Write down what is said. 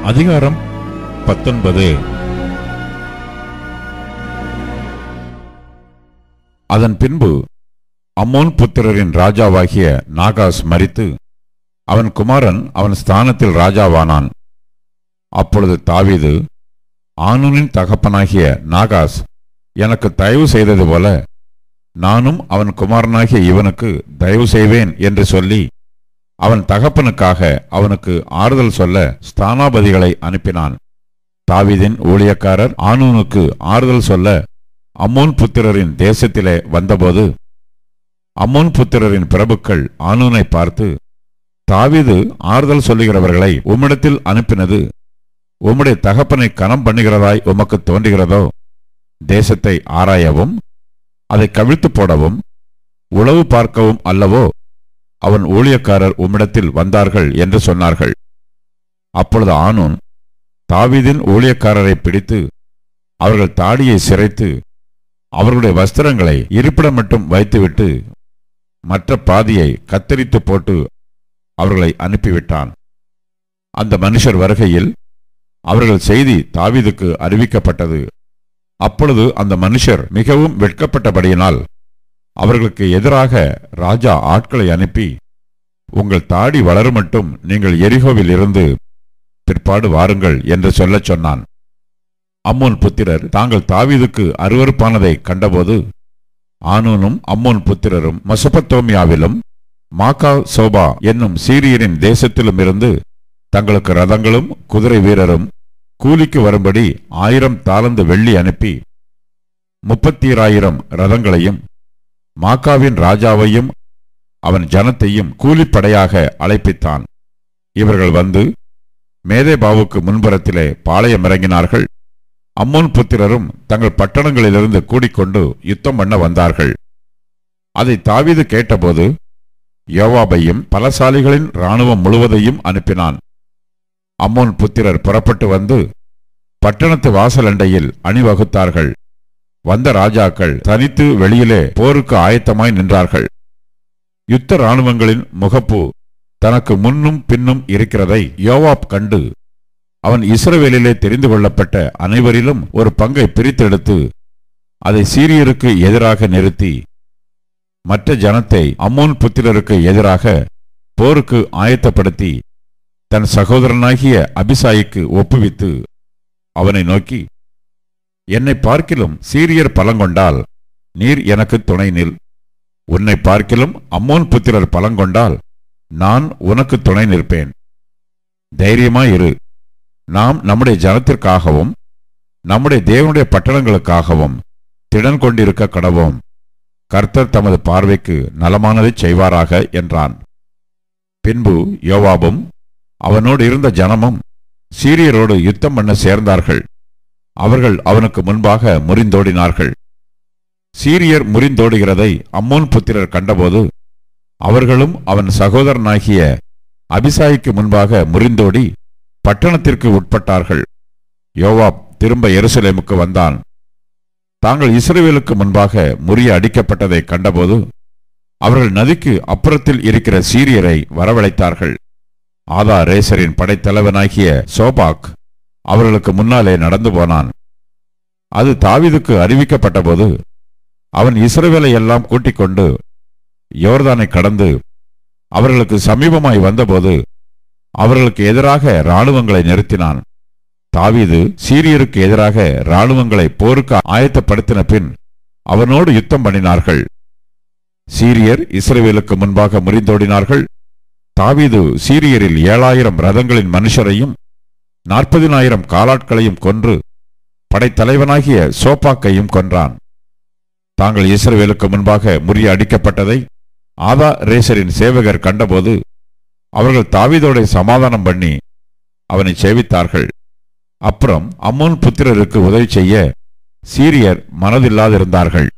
அதிகாரம் 19. அதன் பின்பு அம்மோன் புத்திரரின் ராஜாவாகிய நாகாஸ் மரித்து அவன் குமாரன் அவன் ஸ்தானத்தில் ராஜாவானான். அப்பொழுது தாவீது, ஆனூனின் தகப்பனாகிய நாகாஸ் எனக்கு தயவு செய்தது போல நானும் அவன் குமாரனாகிய இவனுக்கு தயவு செய்வேன் என்று சொல்லி அவன் தகப்பனுக்காக அவனுக்கு ஆறுதல் சொல்ல ஸ்தானாபதிகளை அனுப்பினான். தாவீதின் ஊழியக்காரர் ஆனூனுக்கு ஆறுதல் சொல்ல அம்மோன் புத்திரரின் தேசத்திலே வந்தபோது அம்மோன் புத்திரரின் பிரபுக்கள் ஆனூனை பார்த்து, தாவீது ஆறுதல் சொல்லுகிறவர்களை உம்மிடத்தில் அனுப்பினது உம்முடைய தகப்பனை கனம் பண்ணுகிறதாய் உமக்கு தோன்றுகிறதோ? தேசத்தை ஆராயவும் அதை கவிழ்த்து போடவும் உளவு பார்க்கவும் அல்லவோ அவன் ஊழியக்காரர் உம்மிடத்தில் வந்தார்கள் என்று சொன்னார்கள். அப்பொழுது ஆனூன் தாவீதின் ஊழியக்காரரை பிடித்து அவர்கள் தாடியை சிரைத்து அவர்களுடைய வஸ்திரங்களை இருப்பிடம் மட்டும் வைத்துவிட்டு மற்ற பாதியை கத்தரித்து போட்டு அவர்களை அனுப்பிவிட்டான். அந்த மனுஷர் வருகையில் அவர்கள் செய்தி தாவீதுக்கு அறிவிக்கப்பட்டது. அப்பொழுது அந்த மனுஷர் மிகவும் வெட்கப்பட்டபடியினால் அவர்களுக்கு எதிராக ராஜா ஆட்களை அனுப்பி, உங்கள் தாடி வளருமட்டும் நீங்கள் எரிகோவில் இருந்து பிற்பாடு வாருங்கள் என்று சொல்லச் சொன்னான். அம்மோன் புத்திரர் தாங்கள் தாவீதுக்கு அருவருப்பானதை கண்டபோது ஆனூனும் அம்மோன் புத்திரரும் மெசொப்பொத்தேமியாவிலும் மாக்கா சோபா என்னும் சீரியரின் தேசத்திலும் இருந்து தங்களுக்கு ரதங்களும் குதிரை வீரரும் கூலிக்கு வரும்படி 1000 தாலந்து வெள்ளி அனுப்பி 30,000 ரதங்களையும் மாக்காவின் ராஜாவையும் அவன் ஜனத்தையும் கூலிப்படையாக அழைப்பித்தான். இவர்கள் வந்து மேதேபாவுக்கு முன்புறத்திலே பாளையமிறங்கினார்கள். அம்மோன் புத்திரரும் தங்கள் பட்டணங்களிலிருந்து கூடிக்கொண்டு யுத்தம் பண்ண வந்தார்கள். அதை தாவீது கேட்டபோது யோவாபையும் பலசாலிகளின் இராணுவம் முழுவதையும் அனுப்பினான். அம்மோன் புத்திரர் புறப்பட்டு வந்து பட்டணத்து வாசலண்டையில் அணிவகுத்தார்கள். வந்த ராஜாக்கள் தனித்து வெளியிலே போருக்கு ஆயத்தமாய் நின்றார்கள். யுத்த இராணுவங்களின் முகப்பு தனக்கு முன்னும் பின்னும் இருக்கிறதை யோவாப் கண்டு அவன் இஸ்ரவேலிலே தெரிந்து கொள்ளப்பட்ட அனைவரிலும் ஒரு பங்கை பிரித்தெடுத்து அதை சீரியருக்கு எதிராக நிறுத்தி மற்ற ஜனத்தை அம்மோன் புத்திரருக்கு எதிராக போருக்கு ஆயத்தப்படுத்தி தன் சகோதரனாகிய அபிசாயிக்கு ஒப்புவித்து அவனை நோக்கி, என்னை பார்க்கிலும் சீரியர் பலங்கொண்டால் நீர் எனக்கு துணை நில். உன்னை பார்க்கிலும் அம்மோன் புத்திரர் பலங்கொண்டால் நான் உனக்கு துணை நிற்பேன். தைரியமாயிரு. நாம் நம்முடைய ஜனத்திற்காகவும் நம்முடைய தேவனுடைய பட்டணங்களுக்காகவும் திடன் கொண்டிருக்க கடவோம். கர்த்தர் தமது பார்வைக்கு நலமானதை செய்வாராக என்றான். பின்பு யோவாபும் அவனோடு இருந்த ஜனமும் சீரியரோடு யுத்தம் பண்ண சேர்ந்தார்கள். அவர்கள் அவனுக்கு முன்பாக முறிந்தோடினார்கள். சீரியர் முறிந்தோடுகிறதை அம்மோன் புத்திரர் கண்டபோது அவர்களும் அவன் சகோதரனாகிய அபிசாய்க்கு முன்பாக முறிந்தோடி பட்டணத்திற்கு உட்பட்டார்கள். யோவாப் திரும்ப எருசலேமுக்கு வந்தான். தாங்கள் இஸ்ரவேலுக்கு முன்பாக முறிய அடிக்கப்பட்டதை கண்டபோது அவர்கள் நதிக்கு அப்புறத்தில் இருக்கிற சீரியரை வரவழைத்தார்கள். ஆதா ரேசரின் படைத்தலைவனாகிய சோபாக் அவர்களுக்கு முன்னாலே நடந்து போனான். அது தாவீதுக்கு அறிவிக்கப்பட்டபோது அவன் இஸ்ரவேலை எல்லாம் கூட்டிக் கொண்டு யோர்தானை கடந்து அவர்களுக்கு சமீபமாய் வந்தபோது அவர்களுக்கு எதிராக இராணுவங்களை நிறுத்தினான். தாவீது சீரியருக்கு எதிராக இராணுவங்களை போருக்கு ஆயத்தப்படுத்தின பின் அவனோடு யுத்தம் பண்ணினார்கள். சீரியர் இஸ்ரவேலுக்கு முன்பாக முறிந்தோடினார்கள். தாவீது சீரியரில் 7,000 ரதங்களின் மனுஷரையும் 40,000 காலாட்களையும் கொன்று படைத்தலைவனாகிய சோப்பாக்கையும் கொன்றான். தாங்கள் இஸ்ரவேலுக்கு முன்பாக முறிய அடிக்கப்பட்டதை ஆதா ரேசரின் சேவகர் கண்டபோது அவர்கள் தாவீதோட சமாதானம் பண்ணி அவனை சேவித்தார்கள். அப்புறம் அம்மோன் புத்திரருக்கு உதவி செய்ய சீரியர் மனதில்லாதிருந்தார்கள்.